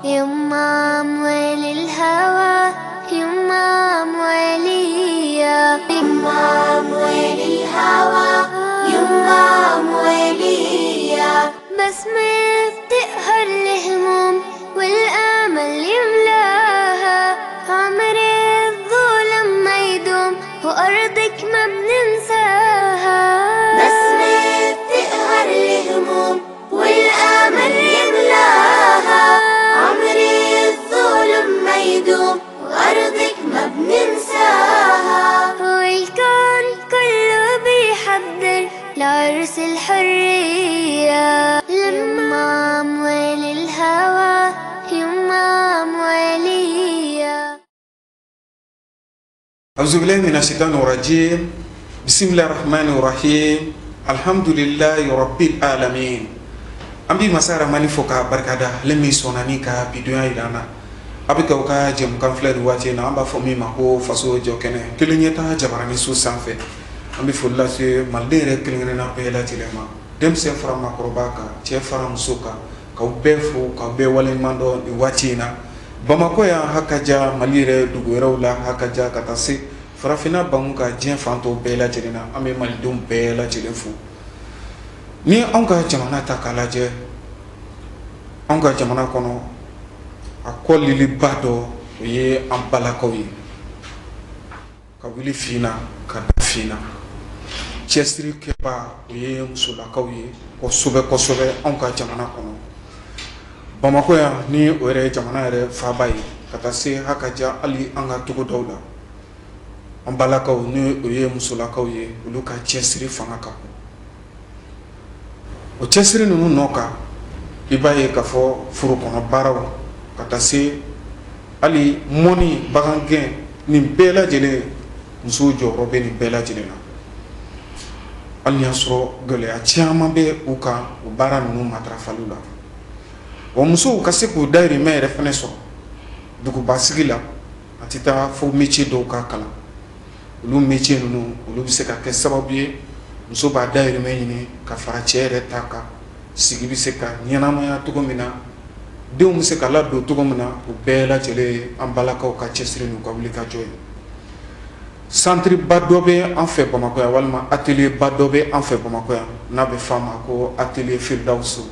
يما موالي الهوى يما موالية يما موالي الهوى يما موالية بسمة بتقهر الهموم والأمل يملاها عمري الظلم ما يدوم وأرضك ما بننساها بسمة بتقهر الهموم والأمل يملاها عمري الظلم ما يدوم وأرضك ما بننساها والكون كله بيحضر لعرس الحرية لما موالي الهوى يما موالية. أعوذ بالله من الشيطان الرجيم. بسم الله الرحمن الرحيم. الحمد لله رب العالمين. Ambi masara manifoka barkada lemi sonani ka biduya idana abika ka jem kan fled wache na amba fomi mako faso jokene kilinyeta jabarani su sanfe ambi fulla se maldere kilingene na pela tilema dem se frama korobaka che faram suka ka befu ka be wale mando ni wache na bamako ya hakaja malire dugu rawla hakaja katasi farafina banguka jen fanto bela tilena ambe maldum bela tilefu ni onka jamana takalaje onka jamana kono akolili bado ye ambalako yi ka wili fina ka fina chestri keba ye musulakaw ye ko sobe onka jamana kono bamako ya ni ore jamana ere fabai kata se hakaja ali anga tugo dawla ambalakaw ni ye musulakaw ye uluka chestri fanga ka o cɛsiri ninnu nɔ kan I b'a ye k'a fɔ furu kɔnɔ baaraw ka taa se hali mɔni bagangɛn nin bɛɛ lajɛlen musow jɔyɔrɔ bɛ nin bɛɛ lajɛlen na hali ni y'a sɔrɔ gɛlɛya caman bɛ u kan o baara ninnu matarafali la wa musow ka se k'u dahirimɛ yɛrɛ fɛnɛ sɔrɔ dugubasigi la a tɛ taa fo métier dɔw ka kalan olu métier ninnu olu bɛ se ka kɛ sababu ye muso b'a dahirimɛ ɲini ka fara cɛ yɛrɛ ta kan sigi bɛ se ka ɲɛnamaya cogo min na denw bɛ se ka ladon cogo min na o bɛɛ lajɛlen ye an balakaw ka cɛsiri n'u ka wuli ka jɔ ye centre ba dɔ bɛ an fɛ Bamakɔ yan walima atelier ba dɔ bɛ an fɛ Bamakɔ yan n'a bɛ f'a ma ko atelier Firidawusu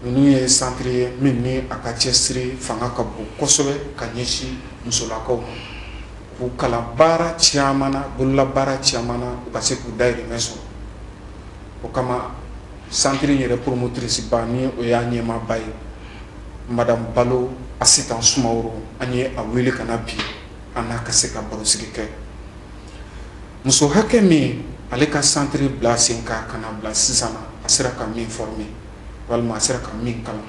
ninnu ye centre ye min ni a ka cɛsiri fanga ka bon kosɛbɛ ka ɲɛsin musolakaw ma k'u kalan baara caman na bolola baara caman na u ka se k'u dahirimɛ sɔrɔ o kama centre in yɛrɛ promotrice ba ni o y'a ɲɛmaaba ye madame Balo Asitan Sumaworo an ye a wele ka na bi an n'a ka se ka barosigi kɛ muso hakɛ min ale ka centre bila sen kan ka na bila sisan na a sera ka min former walima a sera ka min kalan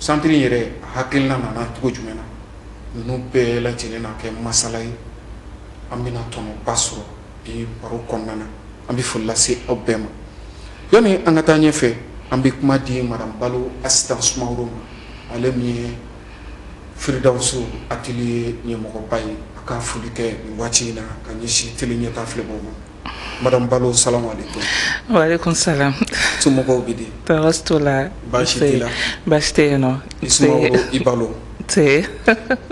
centre in yɛrɛ a hakilina nana cogo jumɛn na ninnu bɛɛ lajɛlen na kɛ masala ye an bɛna tɔnɔba sɔrɔ bi baro kɔnɔna na an bɛ foli lase aw bɛɛ ma yanni an ka taa ɲɛfɛ an bɛ kuma di madame Balo Asitan Sumaworo ma ale min ye Firidawusu atelier ɲɛmɔgɔba ye a ka foli kɛ nin waati in na ka ɲɛsin tele ɲɛtaa filɛbaw ma madame Balo salamu aleykum. Waaleykum salam. somɔgɔw bɛ di. tɔɔrɔ t'o la. baasi t'i la. baasi tɛ yen nɔ. i Sumaworo i Balo.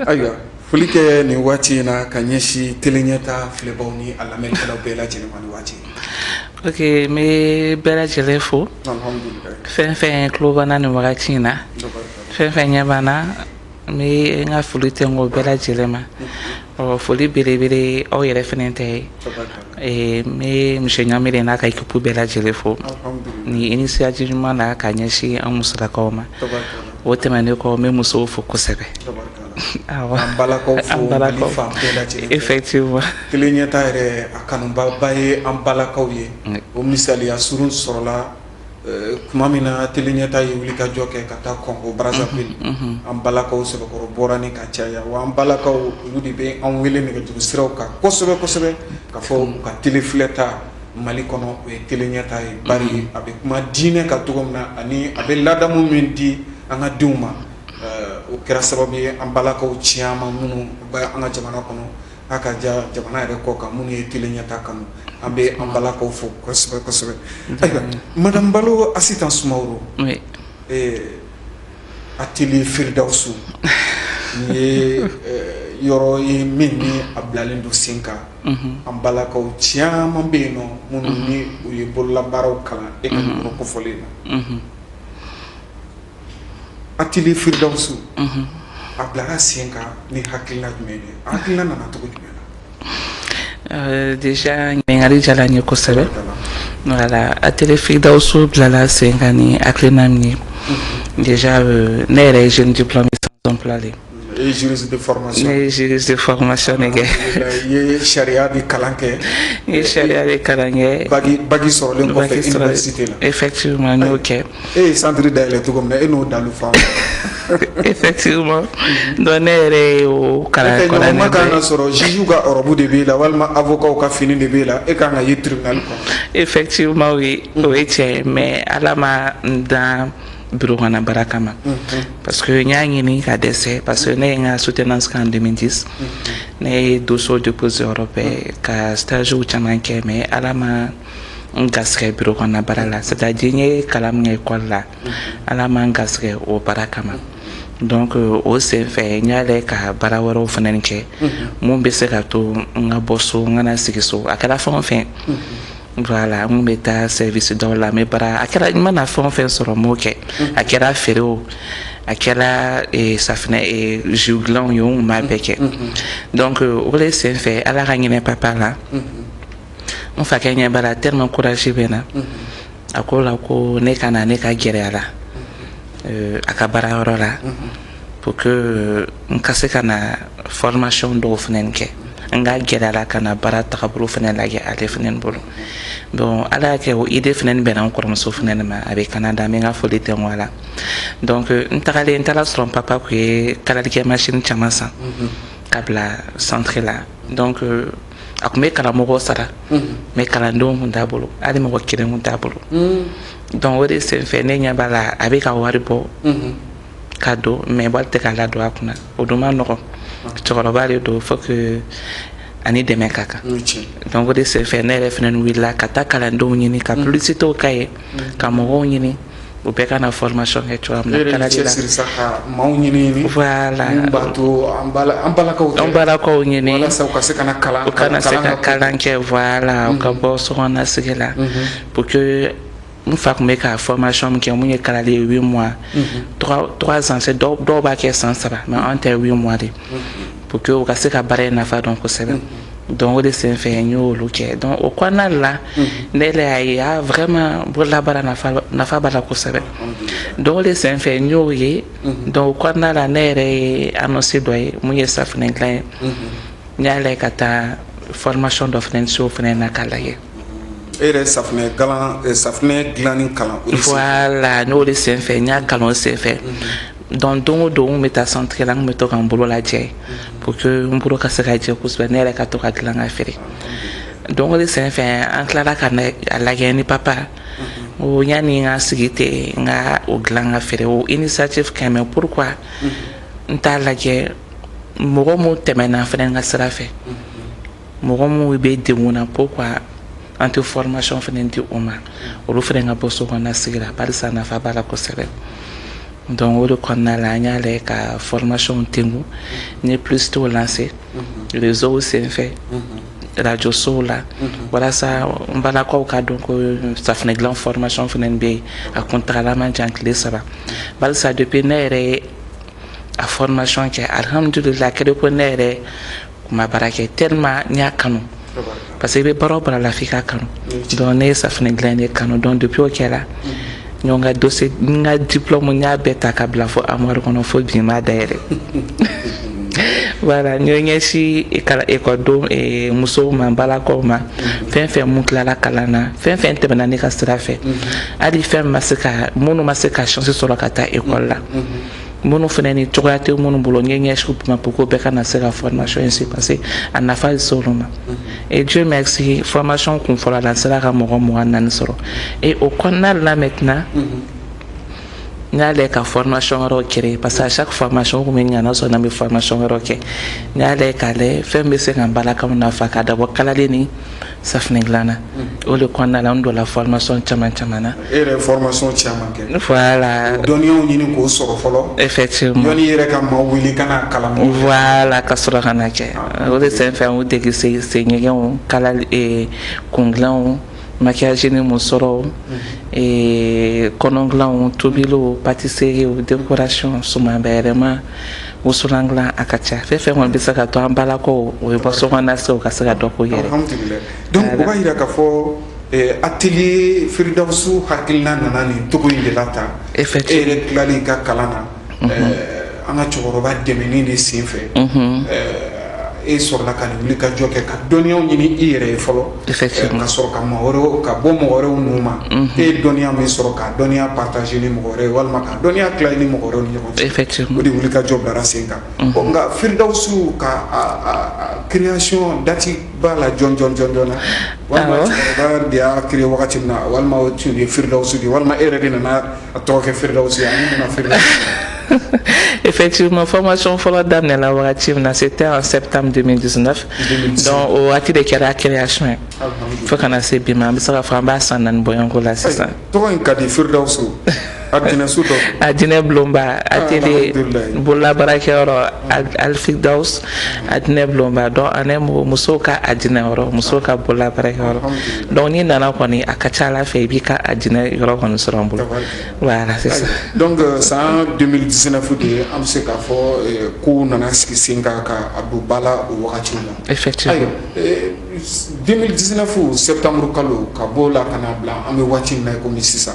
ayiwa foli kɛ nin waati in na ka ɲɛsin tele ɲɛtaa filɛbaw ni a lamɛnnikɛlaw bɛɛ lajɛlen ma nin waati. ok n bɛ bɛɛ lajɛlen fo. alhamdulilayi. fɛn fɛn tulo b'an na nin wagati in na fɛn fɛn ɲɛ b'an na n bɛ n ka foli tɛ n kɔ bɛɛ lajɛlen ma foli belebele aw yɛrɛ fɛnɛ tɛ ye n bɛ monsieur Ɲamire n'a ka équipe bɛɛ lajɛlen fo ni initiative ɲuman na ka ɲɛsin an musolakaw ma o tɛmɛnen kɔ n bɛ musow fo kosɛbɛ. awɔ an balakaw fo Mali fan bɛɛ lajɛlen. effectivement. tele ɲɛtaa yɛrɛ a kanubaba ye an balakaw ye o misaliya surun sɔrɔla kuma min na tele ɲɛtaa ye wuli ka jɔ kɛ ka taa Congo Brazzaville an balakaw sɛbɛkɔrɔ bɔra ni ka caya wa an balakaw olu de bɛ an wele nɛgɛjuru siraw kan kosɛbɛ kosɛbɛ ka fɔ u ka tele filɛta Mali kɔnɔ o ye tele ɲɛtaa ye bari a bɛ kuma diinɛ kan cogo min na ani a bɛ ladamu min di an ka denw ma o kɛra sababu ye an balakaw caman minnu bɛ an ka jamana kɔnɔ a ka jamana yɛrɛ kɔ kan minnu ye tele ɲɛtaa kanu an bɛ an balakaw fo kosɛbɛ kosɛbɛ. Ayiwa madame Balo Asitan Sumaworo atelier Firdausu ni ye yɔrɔ ye min ni a bilalen don sen kan an balakaw caman bɛ yen nɔ minnu ni u ye bololabaaraw kalan e ka nin kɔrɔ kofɔlen na atelier Firdausu a bilara sen kan ni hakilina jumɛn de a hakilina nana cogo jumɛn na déjà ɲininkali diyara n ye kosɛbɛ voilà atelier Firdausu bilala sen kan ni hakilina min ye déjà ne yɛrɛ ye jeune diplômé sans emploi de et juriste de formation. Ne juriste de formation ne kɛ. Ye sariya de kalan kɛ. Ye sariya de kalan kɛ. Bagi sɔrɔlen kɔfɛ université la. Effectivement n y'o kɛ. E ye centre dayɛlɛ cogo min na e n'o dalu faamu. Effectivement donc ne yɛrɛ ye o kalan kɔnɔ. Ɲɔgɔnma kan ka sɔrɔ juge ka robe de b'e la walima avocat ka fini de b'e la e kan ka ye tribunal kɔnɔ. Effectivement oui o ye tiɲɛ ye mais Ala ma n dan bureau kɔnɔ baara kama parce que n y'a ɲini ka dɛsɛ parce que ne ye n ka soutenance kɛ en 2010 ne ye dossier déposé yɔrɔ bɛɛ ka stage caman kɛ mais Ala ma n gasigɛ bureau kɔnɔ baara la c'est à dire n ye kalan min kɛ école la Ala ma n gasigɛ o baara kama donc o sen fɛ n y'a lajɛ ka baara wɛrɛw fana kɛ mun bɛ se ka to n ka bɔ so n kana sigi so a kɛra fɛn o fɛn voilà n bɛ taa service dɔw la n bɛ baara a kɛra n mana fɛn o fɛn sɔrɔ n b'o kɛ a kɛra feere o a kɛra safinɛ jus dilanw ye n kun b'a bɛɛ kɛ donc o de sen fɛ Ala ka ɲinɛ papa la n fakɛ ɲɛ b'a la tellement courage bɛ n na a ko la ko ne ka na ne ka gɛrɛ a la a ka baarayɔrɔ la pour que n ka se ka na formation dɔw fana kɛ n ka gɛrɛ a la ka na baara tagabolo fana lajɛ ale fana bolo bon Ala y'a kɛ o idée fana bɛnna n kɔrɔmuso fana ma a bɛ Canada n bɛ n ka foli tɛ n la donc n tagalen n taara sɔrɔ n papa kun ye kalalikɛ machine caman san ka bila centre la donc a kun bɛ karamɔgɔw sara mais kalandenw kun t'a bolo hali mɔgɔ kelen kun t'a bolo donc o de sen fɛ ne ɲɛ b'a la a bɛ ka wari bɔ ka don mais wari tɛ ka ladon a kunna o dun ma nɔgɔn cɛkɔrɔba de don faut que ani dɛmɛ ka kan donc o de sen fɛ ne yɛrɛ fana wulila ka taa kalandenw ɲini ka publicitéw k'a ye ka mɔgɔw ɲini u bɛɛ ka na formation kɛ cogoya min na kalali la maaw ɲini voilà mun b'a to an balakaw ɲini walasa u ka se ka na kalan u kana se ka kalan kɛ voilà u ka bɔ sokɔnɔna sigi la pour que n fa kun bɛ ka formation min kɛ mun ye kalali ye 8 mois 3 ans c'est dɔw b'a kɛ san 3 mais an tɛ 8 mois de pour que u ka se ka baara in nafa dɔn kosɛbɛ donc o de sen fɛ n y'olu kɛ donc o kɔnɔna la ne yɛrɛ y'a ye a vraiment bololabaara nafa b'a la kosɛbɛ donc o de sen fɛ n y'o ye donc o kɔnɔna la ne yɛrɛ ye annonce dɔ ye mun ye safinɛ dilan ye n y'a lajɛ ka taa formation dɔ fana se o fana na k'a lajɛ. E yɛrɛ safinɛ dilanni kalan o de sen fɛ. Voilà n'o de sen fɛ n y'a kalan o sen fɛ donc don o don n bɛ taa centre la n bɛ to ka n bolo lajɛ pour que n bolo ka se ka jɛ kosɛbɛ ne yɛrɛ ka to ka dilan ka feere donc o de sen fɛ an tilala ka a lajɛ ni papa o yanni n ka sigi ten n ka o dilan ka feere o initiative ka ɲi mais pourquoi n t'a lajɛ mɔgɔ mun tɛmɛna fana n ka sira fɛ mɔgɔ mun bɛ degun na pourquoi an tɛ formation fana di o ma olu fana ka bɔ so kɔnɔna sigi la barisa nafa b'a la kosɛbɛ donc o de kɔnɔna la an y'a lajɛ ka formation tengu n ye publicité lancé réseau sen fɛ radio sow la walasa n balakaw ka dɔn ko safinɛ dilan formation fana bɛ yen a kuntagala man jan tile 3 barisa depuis ne yɛrɛ ye a formation kɛ alhamdulillah kɛra ko ne yɛrɛ kun ma baara kɛ tellement n y'a kanu parce que i bɛ baara o baara la f'i k'a kanu donc ne ye safinɛ dilan de kanu donc depuis o kɛra n ka dossier n ka diplôme n y'a bɛɛ ta ka bila fo armoire kɔnɔ fo bi n b'a dayɛlɛ voilà n ye ɲɛsin ekɔlidenw musow ma balakaw ma fɛn fɛn mun tilala kalan na fɛn fɛn tɛmɛna ne ka sira fɛ hali fɛn minnu ma se ka chance sɔrɔ ka taa ekɔli la minnu fana ni cogoya tɛ minnu bolo n ye ɲɛsin u ma pour que bɛɛ kana se ka formation in se parce que a nafa bɛ se olu ma et Dieu merci formation kun fɔlɔ la n sera ka mɔgɔ 24 sɔrɔ et o kɔnɔna la maintenant n'ale ka formation wɛrɛw kɛ parce que à chaque formation kun bɛ ɲana sɔrɔ n'an bɛ formation wɛrɛw kɛ n'ale k'ale fɛn bɛ se ka n balakaw nafa ka dabɔ kalali ni safinɛ dilan na o de kɔnɔna la n donna formation caman na. E yɛrɛ formation caman kɛ. Voilà. dɔnniyaw ɲini k'o sɔrɔ fɔlɔ. Effectivement. yanni yɛrɛ ka maa wuli ka na kalan. Voilà ka sɔrɔ ka na kɛ o de senfɛ an y'o dege se ɲɛgɛnw kalali kun dilanw maquillage ni mun sɔrɔ kɔnɔ dilanw tobiliw pâtisserie décoration suman bɛɛ yɛrɛ ma wusulan dilan a ka ca fɛn fɛn kɔni bɛ se ka to an balakaw o ye bɔ sokɔnɔna se o ka se ka dɔ k'o yɛrɛ. Alhamdulillah. Donc o b'a yira k'a fɔ atelier Firidawusu hakilina nana nin cogo in de la tan. Effectivement. E yɛrɛ tilali ka kalan na an ka cɛkɔrɔba dɛmɛni de sen fɛ. E sɔrɔla ka nin wuli ka jɔ kɛ ka dɔnniyaw ɲini i yɛrɛ ye fɔlɔ. Effectivement. Ka sɔrɔ ka mɔgɔ wɛrɛw ka bɔ mɔgɔ wɛrɛw n'u ma. E ye dɔnniya min sɔrɔ ka dɔnniya partager ni mɔgɔ wɛrɛ ye walima ka dɔnniya tila ni mɔgɔ wɛrɛw ni ɲɔgɔn cɛ. Effectivement. O de wuli ka jɔ bilara sen kan. Nka Firidawusu ka création date b'a la jɔn na walima cɛkɔrɔba de y'a créé wagati min na walima o tun ye Firidawusu de walima e yɛrɛ de nana a tɔgɔ kɛ Firidawusu ye ani nana Firidawusu. Effectivement, formation fɔlɔ daminɛla wagati min na c'était en septembre 2019. Donc o waati de kɛra création ye fo kana se bi ma an bɛ se ka fɔ an b'a san 4 bɔɲɔnko la sisan. Tɔgɔ in ka di Firidawusu a dinɛso dɔ. A dinɛ bulonba atelier bololabaarakɛyɔrɔ Alfidaus a dinɛ bulonba donc ani musow ka a dinɛ yɔrɔ musow ka bololabaarakɛyɔrɔ donc n'i nana kɔni a ka ca Ala fɛ i b'i ka a dinɛ yɔrɔ kɔni sɔrɔ an bolo voilà c'est ça. Donc san 2019 de an bɛ se k'a fɔ kow nana sigi sen kan ka a don ba la o wagati la. Effectivement. 2019 septembre kalo ka bɔ la ka na bila an bɛ waati min na komi sisan.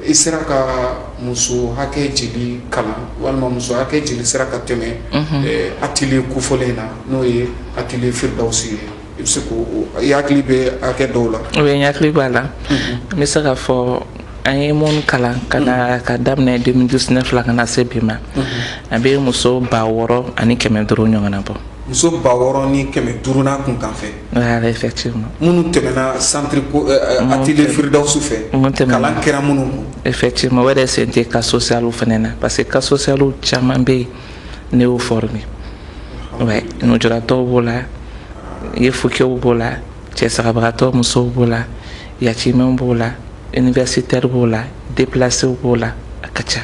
I sera ka muso hakɛ jeli kalan walima muso hakɛ jeli sera ka tɛmɛ atelier kofɔlen na n'o ye atelier Firidawusu ye i bɛ se k'o i hakili bɛ hakɛ dɔw la. Oui, n hakili b'a la n bɛ se k'a fɔ an ye mun kalan ka daminɛ 2019 la ka na se bi ma a bɛ muso 6500 ɲɔgɔn na bɔ. Muso 6500 n'a kun kan fɛ. Voilà, effectivement. Minnu tɛmɛna centre atelier Firidawusu fɛ kalan kɛra minnu kun. Effectivement o yɛrɛ sen tɛ cas social fana na parce que cas social caman bɛ yen ne y'o former. Ouais, nujuratɔw b'o la yefukew b'o la cɛsagabagatɔ musow b'o la yatimɛw b'o la universitaire b'o la déplacés b'o la a ka ca.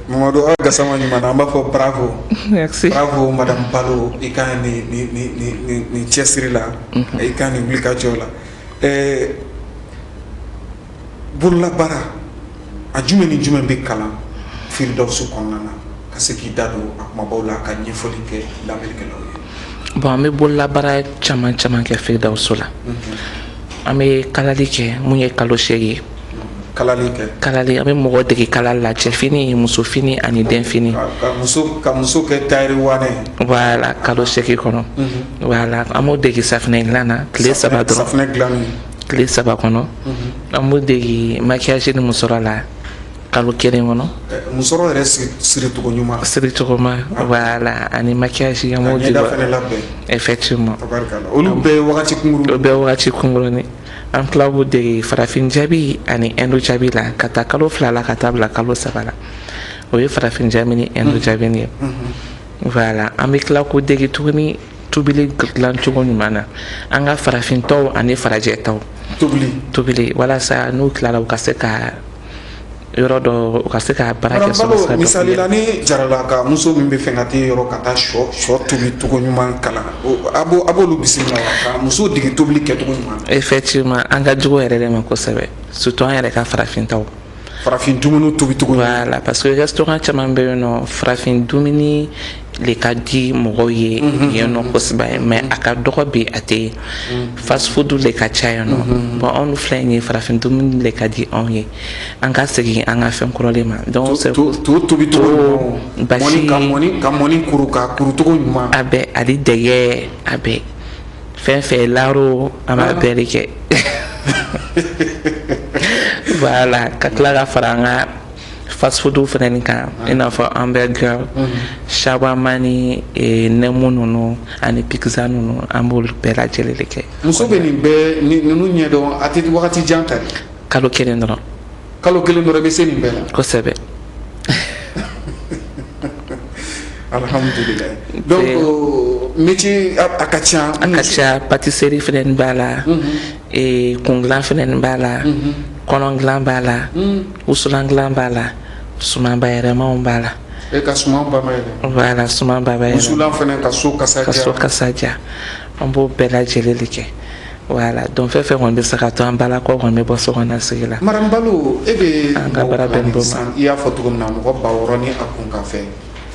Mamadou aw gasama ɲuman na an b'a fɔ bravo. Merci. Bravo madame Balo i ka ni cɛsiri la i ka ni wuli ka jɔ la. Bololabaara a jumɛn ni jumɛn bɛ kalan Firidawusu kɔnɔna na ka se k'i da don a kumabaw la ka ɲɛfɔli kɛ lamɛnnikɛlaw ye. Bon an bɛ bololabaara caman kɛ Firidawusu la an bɛ kalali kɛ mun ye kalo 8 ye. Kalali an bɛ mɔgɔ dege kalali la cɛfini musofini ani denfini. Ka muso kɛ tailleur wanɛ. Voilà kalo 8 kɔnɔ. Voilà an b'o dege safinɛ dilan na tile 3 dɔrɔn. Safinɛ dilanni. Tile 3 kɔnɔ. An b'o dege maquillage ni musɔrɔ la kalo 1 kɔnɔ. Musɔrɔ yɛrɛ siricogo ɲuman. Siricogo ma voilà ani maquillage an b'o dege. Effectivement. Olu bɛɛ ye wagati kunkuruni. O bɛɛ ye wagati kunkuruni. An tila k'o dege farafin jaabi ani indo jaabi la ka taa kalo 2 la ka taa bila kalo 3 la o ye farafin jaabi ni indo jaabi ye. Voilà an bɛ tila k'o dege tuguni tobili dilan cogo ɲuman na an ka farafin tɔw ani farajɛ tɔw. Tobili walasa n'u tilala u ka se ka yɔrɔ dɔ u ka se ka baara kɛ sɔrɔ sira dɔ. Misali la ni jarala ka muso min bɛ fɛ ka taa yɔrɔ ka taa sɔ tobi cogo ɲuman kalan a b'olu bisimila ka muso dege tobili kɛcogo ɲuman. Effectivement an ka jugu yɛrɛ de ma kosɛbɛ surtout an yɛrɛ ka farafin taw. Farafin dumuni tobi cogo ɲuman. Voilà parce que restaurant caman bɛ yen nɔ farafin dumuni le ka di mɔgɔw ye yen nɔ kosɛbɛ mais a ka dɔgɔ bi a tɛ fast food le ka ca yen nɔ bon anw filɛ nin ye farafin dumuni le ka di anw ye an ka segin an ka fɛn kɔrɔlen ma donc to tobi cogo ɲuman basi ka mɔni kuru ka kuru cogo ɲuman a bɛɛ ali dɛgɛ a bɛɛ fɛn fɛn laro an b'a bɛɛ de kɛ voilà ka tila ka fara an ka fast food fana nin kan i n'a fɔ hamburger shawarma ni nɛmu ninnu ani pizza ninnu an b'olu bɛɛ lajɛlen de kɛ. Muso bɛ nin bɛɛ ninnu ɲɛdɔn a tɛ wagati jan ta. kalo kelen dɔrɔn. Kalo kelen dɔrɔn bɛ se nin bɛɛ la. Kosɛbɛ. Alhamdulillah. Donc métier a ka ca. A ka ca pâtisserie fɛnɛ b'a la. Kun dilan fɛnɛ b'a la. Kɔnɔ dilan b'a la. Wusulan dilan b'a la. Suman bayɛlɛmaw b'a la. E ka suman bayɛlɛma. Voilà, suman bayɛlɛma. Wusulan fɛnɛ ka so kasa ja. Ka so kasa ja. An b'o bɛɛ lajɛlen de kɛ. Voilà, donc fɛn fɛn kɔni bɛ se ka to an balakaw kɔni bɛ bɔ so kɔnɔ sigi la. Madame Balo, e bɛ an ka baara bɛn bɔ ma. I y'a fɔ cogo min na mɔgɔ 6000 ni a kun ka fɛ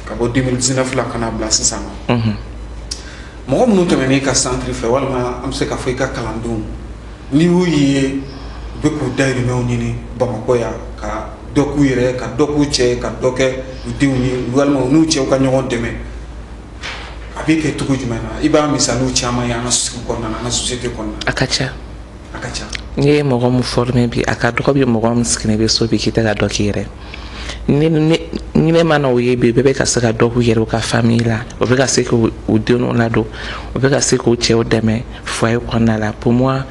ka bɔ 2019 la ka na bila sisan ma. Mɔgɔ minnu tɛmɛn'i ka centre fɛ walima an bɛ se ka fɔ i ka kalandenw n'i y'u ye u bɛ k'u dahirimɛw ɲini Bamakɔ yan ka dɔ k'u yɛrɛ ka dɔ k'u cɛ ka dɔ kɛ u denw ye walima u n'u cɛw ka ɲɔgɔn dɛmɛ a bɛ kɛ cogo jumɛn na i b'a misaliw caman ye an ka sigi kɔnɔna na an ka société kɔnɔna na. A ka ca. A ka ca. N'i ye mɔgɔ min former bi a ka dɔgɔ bi mɔgɔ min sigilen bɛ so bi k'i tɛ ka dɔ k'i yɛrɛ. Ni ne ma na o ye bi bɛɛ bɛ ka se ka dɔ k'u yɛrɛ u ka famille la u bɛ ka se k'u denw ladon u bɛ ka se k'u cɛw dɛmɛ foyer kɔnɔna la pour moi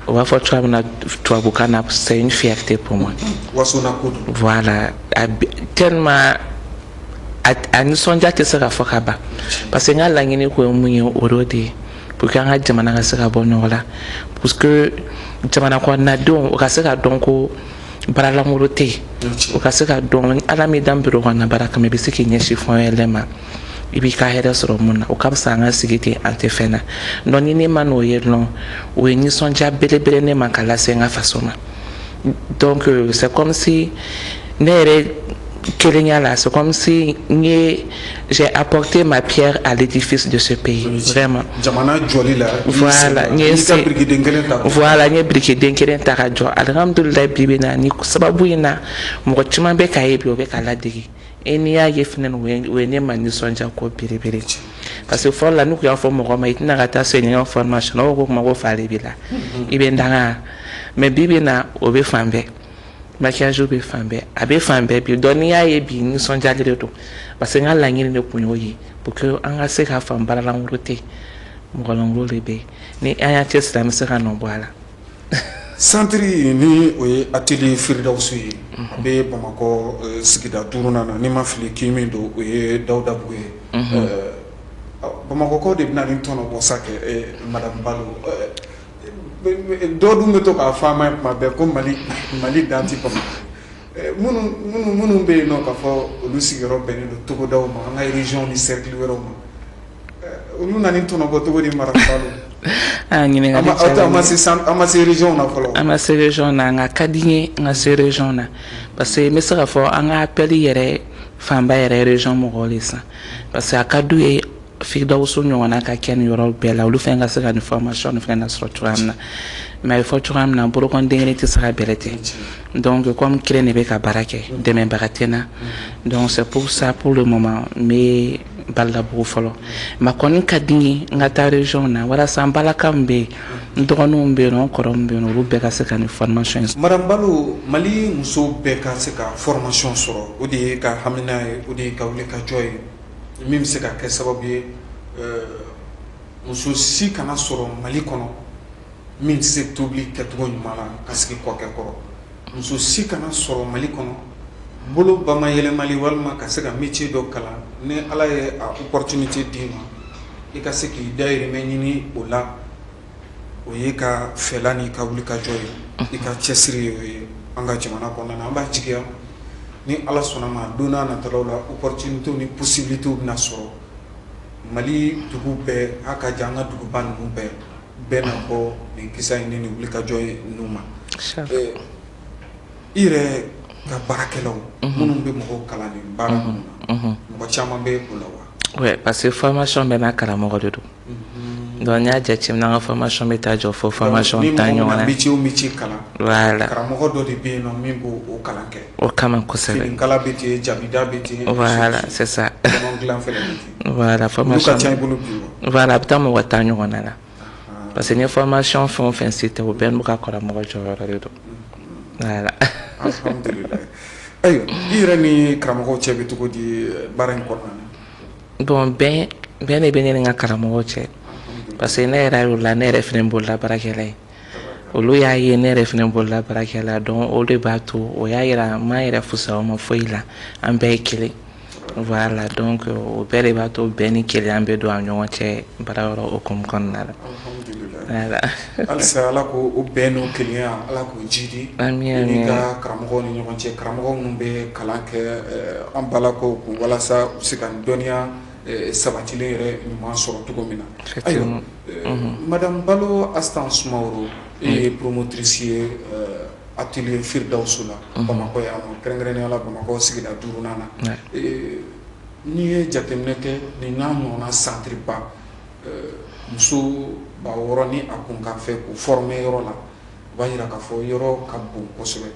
on va faire tout na tubabukan na c'est une fierté pour moi. Wasona ko don. Voilà tellement a nisɔndiya tɛ se ka fɔ ka ban parce que n ka laɲini ko ye mun ye o de ye pour que an ka jamana ka se ka bɔ ɲɔgɔn la parce que jamana kɔnɔnadenw u ka se ka dɔn ko baaralankolon tɛ yen u ka se ka dɔn ala m'i dan biro kɔnɔna baara kama i bɛ se k'i ɲɛsin fɛn wɛrɛ ma i b'i ka hɛrɛ sɔrɔ mun na o ka fisa an ka sigi ten an tɛ fɛn na donc ni ne ma n'o ye dɔrɔn o ye nisɔndiya belebele ne ma ka lase n ka faso ma donc c'est comme si ne yɛrɛ kelenya la c'est comme si j'ai apporté ma pierre à l'édifice de ce pays vraiment. Jamana jɔli la. Voilà n ye birikiden kelen ta ka jɔ alhamdulilayi bi bi na ni sababu in na mɔgɔ caman bɛ ka ye bi o bɛ ka ladege e n'i y'a ye fɛnɛ o ye ne ma nisɔndiya ko belebele parce que fɔlɔ la n'u y'a fɔ mɔgɔ ma i tɛna ka taa senior formation o ko kuma ko fale b'i la i bɛ n danga mais bi bi na o bɛ fan bɛɛ. Maquillage bɛ fan bɛɛ a bɛ fan bɛɛ bi donc n'i y'a ye bi nisɔndiyalen de don parce que n ka laɲini de kun y'o ye pour que an ka se k'a faamu baaralankolon tɛ yen mɔgɔ lankolon de bɛ yen ni an y'an cɛsiri an bɛ se ka nɔ bɔ a la. Centre ni o ye atelier Firidawusu ye a bɛ Bamakɔ sigida 5nan na ni ma fili k'i min don o ye Dawudabugu ye Bamakɔkaw de bɛna nin tɔnɔ bɔ sa kɛ Madame Balo. Dɔ dun bɛ to k'a fɔ an ma kuma bɛɛ ko Mali dan tɛ Bamakɔ minnu bɛ yen nɔ k'a fɔ olu sigiyɔrɔ bɛnnen don togodaw ma an ka région ni cercle wɛrɛw ma olu na ni tɔnɔ bɔ cogo di Madame Balo. Ɲininkali diyara n ye an ma se région na fɔlɔ. An ma se région na nka ka di n ye n ka se région na parce que n bɛ se k'a fɔ an ka appel yɛrɛ fanba yɛrɛ région mɔgɔw de san parce que a ka d'u ye Firidawusu ɲɔgɔnna ka kɛ nin yɔrɔ bɛɛ la olu fɛn ka se ka nin formation nin fɛn nasɔrɔ cogoya min na mais a bɛ fɔ cogoya min na bolokɔni den kelen tɛ se ka bɛrɛ tɛ donc comme kelen de bɛ ka baara kɛ dɛmɛbaga tɛ n na donc c'est pour ça pour le moment n bɛ Balabugu fɔlɔ mais kɔni ka di n ye n ka taa région na walasa n balaka min bɛ yen n dɔgɔninw bɛ yen nɔ n kɔrɔw bɛ yen nɔ olu bɛɛ ka se ka nin formation in sɔrɔ. Madame Balo Mali musow bɛɛ ka se ka formation sɔrɔ o de ye ka hamina ye o de ye ka wuli ka jɔ ye min bɛ se ka kɛ sababu ye muso si kana sɔrɔ Mali kɔnɔ min tɛ se tobili kɛcogo ɲuman na ka sigi kɔkɛ kɔrɔ muso si kana sɔrɔ Mali kɔnɔ bolo bamayɛlɛmali walima ka se ka métier dɔ kalan ni Ala ye a opportunité d'i ma i ka se k'i dahirimɛ ɲini o la o ye ka fɛla ni ka wuli ka jɔ ye i ka cɛsiri ye o ye an ka jamana kɔnɔna na an b'a jigiya ni Ala sɔnna ma don n'a nataw la opportunité ni possibilité bɛna sɔrɔ Mali dugu bɛɛ a ka jan an ka duguba ninnu bɛɛ na bɔ nin kisa in ni nin wuli ka jɔ ye ninnu ma i yɛrɛ ka baarakɛlaw minnu bɛ mɔgɔw kalan nin baara ninnu na mɔgɔ caman bɛ o la wa. Ouais, parce que formation bɛɛ n'a karamɔgɔ de don donc n y'a jateminɛ an ka formation bɛ taa jɔ fo formation tan ɲɔgɔn na ni métier o métier kalan voilà karamɔgɔ dɔ de bɛ yen nɔ min b'o kalan kɛ o kama kosɛbɛ finikala bɛ ten jabida bɛ ten voilà c'est ça ɲɔgɔn dilan fɛnɛ bɛ ten voilà formation olu ka ca i bolo bi wa voilà a bɛ taa mɔgɔ tan ɲɔgɔn na la parce que n ye formation fɛn o fɛn cité o bɛɛ n'u ka karamɔgɔ jɔyɔrɔ de don voilà. Alhamdulillah. Ayiwa i yɛrɛ ni karamɔgɔw cɛ bɛ cogo di baara in kɔnɔna na. Bon bɛn de bɛ ne ni n ka karamɔgɔw cɛ parce que ne yɛrɛ y'o la ne yɛrɛ fɛnɛ bolila baarakɛla ye olu y'a ye ne yɛrɛ fɛnɛ bolola baarakɛ la donc o de b'a to o y'a yira ma yɛrɛ fusaya o ma foyi la an bɛɛ ye kelen voilà donc o bɛɛ de b'a to bɛɛ ni kelen an bɛ don a ɲɔgɔn cɛ baarayɔrɔ hukumu kɔnɔna la voilà halisa ala ko o bɛn n'o kelenya ala k'o jidi ami ni ka karamɔgɔw ni ɲɔgɔn cɛ karamɔgɔ minnu bɛ kalan kɛ an balakaw kun walasa u se ka dɔnniya sabatilen yɛrɛ ɲuman sɔrɔ cogo min na ayiwa madame Balo Astan Sumaworo e ye promotrice ye atelier Firdawusu la Bamakɔ yan nɔ kɛrɛnkɛrɛnnenya la Bamakɔ sigida 5nan na n'i ye jateminɛ kɛ nin n'a ɲɔgɔnna centre ba muso ba wɔɔrɔ ni a kun kan fɛ k'u former yɔrɔ la o b'a yira k'a fɔ yɔrɔ ka bon kosɛbɛ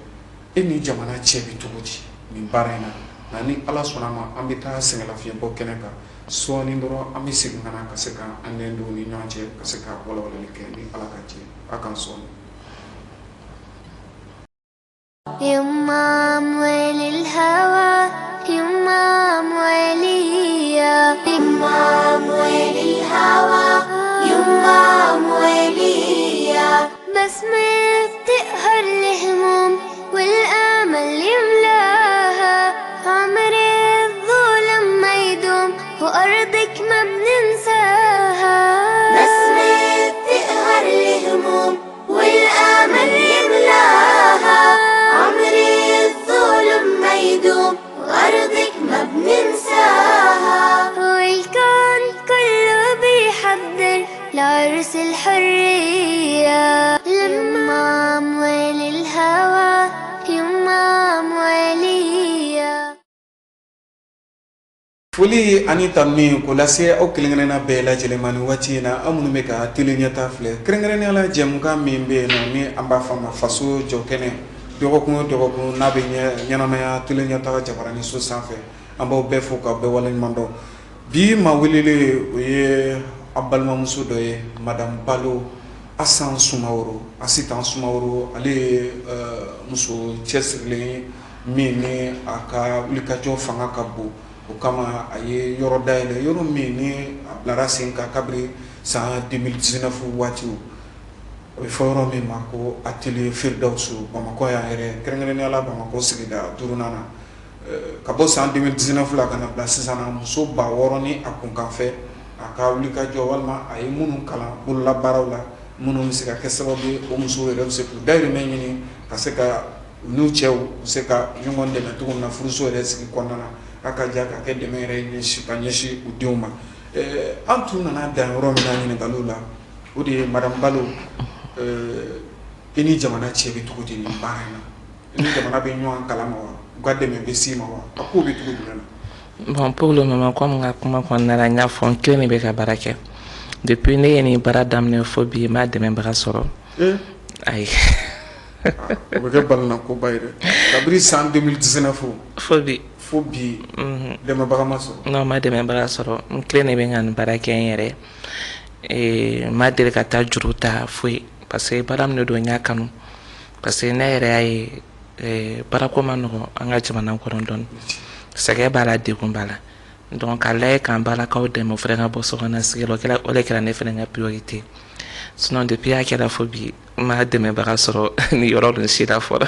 e ni jamana cɛ bɛ cogo di nin baara in na ni ala sɔnna ma an bɛ taa sɛgɛnlafiɲɛbɔ kɛnɛ kan sɔɔni dɔrɔn an bɛ segin ka na ka se ka an nɛndenw ni ɲɔgɔn cɛ ka se ka walawalali kɛ ni ala ka jɛ a kan sɔɔni. يمام ويل الهوى يمام ويليا يمام ويل الهوى يمام ويليا بسمة بتقهر الهموم والامل يملاها عمر الظلم ما يدوم وارضك ما بننساها بسمة بتقهر الهموم والامل يملاها عمري الظلم ما يدوم وأرضك ما بننساها والكون كله بيحضر لعرس الحرية يمام ويل الهوى يمام ويليا foli ani tanuni ko lase aw kelenkɛrɛnna bɛɛ lajɛlen ma ni waati in na an minnu bɛ ka tele ɲɛta filɛ kɛrɛnkɛrɛnnenya la jɛmukan min bɛ yen nɔ ni an b'a fɔ a ma faso jɔkɛnɛ dɔgɔkun o dɔgɔkun n'a bɛ ɲɛnamaya tele ɲɛtaga jabaranin so sanfɛ an b'aw bɛɛ fo k'aw bɛɛ waleɲuman dɔn bi ma welelen o ye a balimamuso dɔ ye madame Balo Astan Sumaworo Asitan Sumaworo ale ye muso cɛsirilen ye min ni a ka wulikajɔ fanga ka bon o kama a ye yɔrɔ dayɛlɛ yɔrɔ min ni a bilara sen kan kabiri san 2019 waatiw o bɛ fɔ yɔrɔ min ma ko atelier Firdawusu Bamakɔ yan yɛrɛ kɛrɛnkɛrɛnnenya la Bamakɔ sigida 5nan na ka bɔ san 2019 la ka na bila sisan na muso ba wɔɔrɔ ni a kun kan fɛ a ka wulikajɔ walima a ye minnu kalan bololabaaraw la minnu bɛ se ka kɛ sababu ye o musow yɛrɛ bɛ se k'u dahirimɛ ɲini ka se ka n'u cɛw u se ka ɲɔgɔn dɛmɛ cogo min na furuso yɛrɛ sigi kɔnɔna na a ka ja ka kɛ dɛmɛ yɛrɛ ɲɛsin ka ɲɛsin u denw ma an tun nana dan yɔrɔ min na ɲininkaliw la o de ye madame Balo i ni jamana cɛ bɛ cogo di nin baara in na i ni jamana bɛ ɲɔgɔn kalama wa u ka dɛmɛ bɛ s'i ma wa a ko bɛ cogo jumɛn na. bon pour le moment comme ka kuma kɔnɔna la n y'a fɔ n kelen de bɛ ka baara kɛ depuis ne ye nin baara daminɛ fo bi n b'a dɛmɛbaga sɔrɔ ayi o bɛ kɛ balina koba ye dɛ kabiri san 2019 fo bi dɛmɛbaga ma sɔrɔ. non n ma dɛmɛbaga sɔrɔ n kelen de bɛ ka nin baara kɛ n yɛrɛ n ma deli ka taa juru ta foyi parce que baara min de don n y'a kanu parce que ne yɛrɛ y'a ye baarako ma nɔgɔ an ka jamana kɔnɔ dɔɔni sɛgɛn b'a la degun b'a la donc k'a lajɛ k'an balakaw dɛmɛ o fana ka bɔ sokɔnɔ sigi la o de kɛra ne fana ka priorité sinon depuis a kɛra fo bi n ma dɛmɛbaga sɔrɔ ni yɔrɔ dun si la fɔlɔ.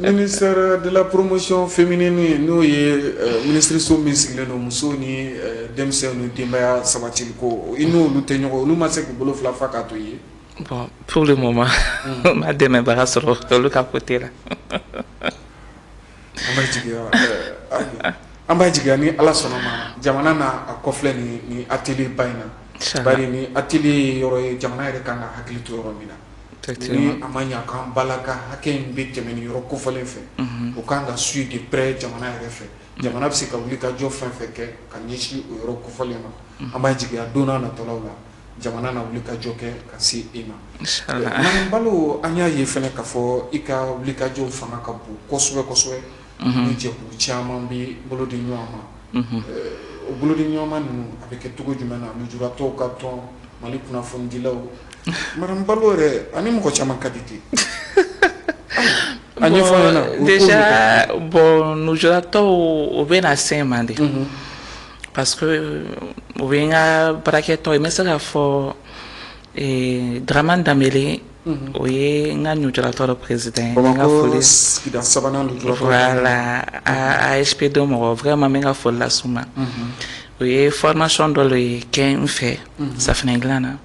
ministère de la promotion féminine n'o ye ministre min sigilen don muso ni denmisɛnw ni denbaya sabatili ko i n'olu tɛ ɲɔgɔn olu ma se k'u bolo fila fa k'a to i ye. bon pour le moment n ma dɛmɛbaga sɔrɔ olu ka côté la. an b'a jigiya ni ala sɔnna ma jamana n'a a kɔfilɛ ni atelier ba in na bari ni atelier ye yɔrɔ ye jamana yɛrɛ kan ka hakili to yɔrɔ min na ni a ma ɲa k'an balaka hakɛ in bɛ tɛmɛ ni yɔrɔ kofɔlen fɛ o kan ka suivre de près jamana yɛrɛ fɛ jamana bɛ se ka wuli ka jɔ fɛn fɛn kɛ ka ɲɛsin o yɔrɔ kofɔlen ma an b'a jigiya don n'a nataw la jamana na wuli ka jɔ kɛ ka se e ma. Madame Balo an y'a ye fɛnɛ k'a fɔ i ka wuli ka jɔ fanga ka bon kosɛbɛ kosɛbɛ ni jɛkulu caman bɛ bolo di ɲɔgɔn ma o bolo di ɲɔgɔn ma ninnu a bɛ kɛ cogo jumɛn na lujuratɔw ka tɔn Mali kunnafonidilaw Madame Balo yɛrɛ ani mɔgɔ caman ka di ten. a ɲɛfɔ an ɲɛna déjà bon lujuratɔw o bɛ na se man de parce que o bɛ n ka baarakɛtɔ ye n bɛ se k'a fɔ Dramane Danbele o ye n ka lujuratɔ dɔ président ye Bamakɔ sigida sabanan lujuratɔ voilà ASP2 mɔgɔ vraiment n bɛ n ka foli las'u ma o ye formation dɔ le ye kɛ n fɛ safinɛ dilan na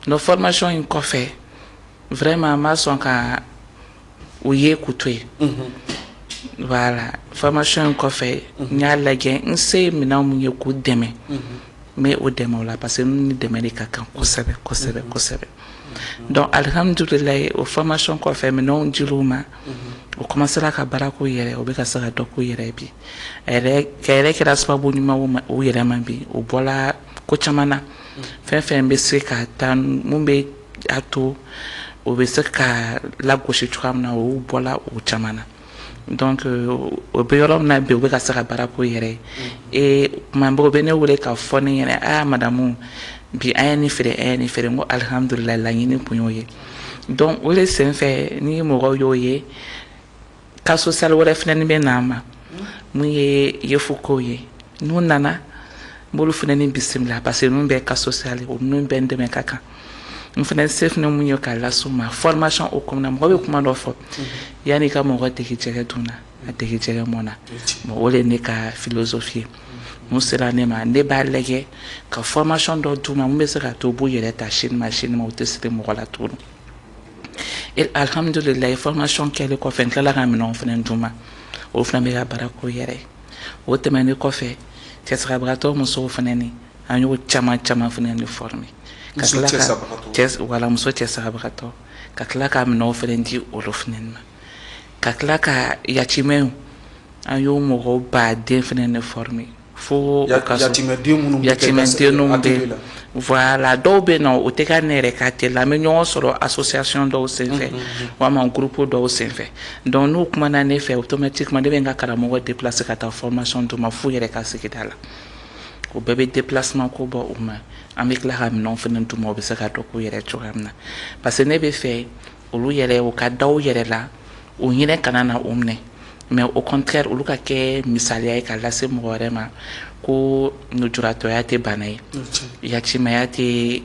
no formation in kɔfɛ vraiment n b'a sɔn ka o ye k'u to yen voilà formation in kɔfɛ n y'a lajɛ n se minɛn mun ye k'u dɛmɛ n bɛ o dɛmɛ o la parce que n ni dɛmɛ de ka kan kosɛbɛ kosɛbɛ kosɛbɛ donc alhamdulilayi o formation kɔfɛ minɛnw dil'u ma o commencera ka baara k'u yɛrɛ o bɛ ka se ka dɔ k'u yɛrɛ bi a yɛrɛ kɛra sababu ɲuman o yɛrɛ ma bi o bɔla ko caman na fɛn fɛn bɛ se ka taa mun bɛ a to o bɛ se ka lagosi cogoya min na o bɔla o caman na donc o bɛ yɔrɔ min na bi o bɛ ka se ka baara k'u yɛrɛ ye tuma bɛɛ o bɛ ne wele ka fɔ ne ɲɛna madamu bi an ye nin feere n ko alhamdulilayi laɲini kun y'o ye donc o de senfɛ ni mɔgɔw y'o ye ka social wɛrɛ fɛnɛ bɛ n'an ma mun ye yefukow ye n'u nana n b'olu fɛnɛ ni bisimila parce que ninnu bɛɛ ka social o ninnu bɛɛ n dɛmɛ ka kan n fɛnɛ se fɛnɛ mun ye k'a las'u ma formation o kɔnɔna mɔgɔ bɛ kuma dɔ fɔ yanni ka mɔgɔ dege jɛgɛ dun na a dege jɛgɛ mɔn na bon o de ye ne ka philosophie ye mun sera ne ma ne b'a lajɛ ka formation dɔ d'u ma mun bɛ se ka to u b'u yɛrɛ ta sini ma o tɛ siri mɔgɔ la tuguni alhamdulilayi formation kɛlen kɔfɛ n tilala ka minɛnw fɛnɛ d'u ma olu fɛnɛ bɛ ka baara k'u yɛrɛ ye o tɛmɛnen kɔfɛ cɛsiribagatɔ musow fɛnɛ ni an y'o caman fɛnɛ ni former ka tila ka muso cɛsiribagatɔ ka tila ka minɛnw fɛnɛ di olu fɛnɛ ma ka tila ka yatimɛw an y'o mɔgɔw baden fɛnɛ ni former fo yatimɛden bɛ voilà dɔw bɛ yen nɔ o tɛ ka ne yɛrɛ ka teli an bɛ ɲɔgɔn sɔrɔ association dɔw senfɛ walima groupe dɔw senfɛ donc n'u kumana ne fɛ automatiquement ne bɛ n ka karamɔgɔ déplacer ka taa formation d'u ma f'u yɛrɛ ka sigida la o bɛɛ bɛ déplacement ko bɔ u ma an bɛ tila ka minɛnw fana d'u ma o bɛ se ka dɔ k'u yɛrɛ cogoya min na parce que ne bɛ fɛ olu yɛrɛ u ka da u yɛrɛ la o hinɛ kana na u minɛ mais au contraire olu ka kɛ misaliya ye ka lase mɔgɔ wɛrɛ ma ko lujuratɔya tɛ bana ye yatimɛya tɛ